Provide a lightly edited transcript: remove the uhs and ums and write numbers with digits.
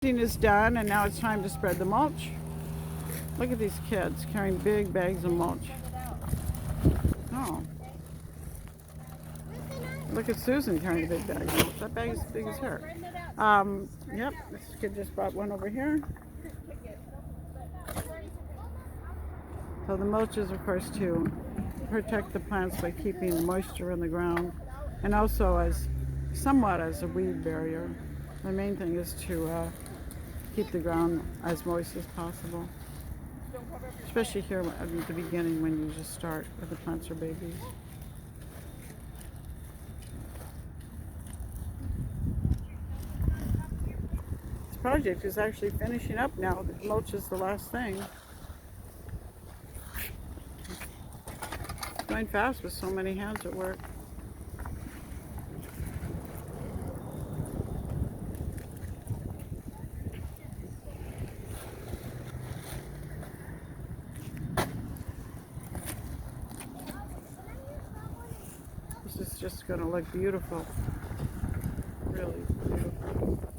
Is done, and now it's time to spread the mulch. Look at these kids carrying big bags of mulch. Oh, look at Susan carrying a big bag of mulch. That bag is as big as her. Yep, this kid just brought one over here. So the mulch is, of course, to protect the plants by keeping the moisture in the ground, and also as somewhat as a weed barrier. The main thing is to keep the ground as moist as possible, especially here at the beginning when you just start when the plants are babies. This project is actually finishing up now. The mulch is the last thing. It's going fast with so many hands at work. This is just going to look beautiful. Really beautiful.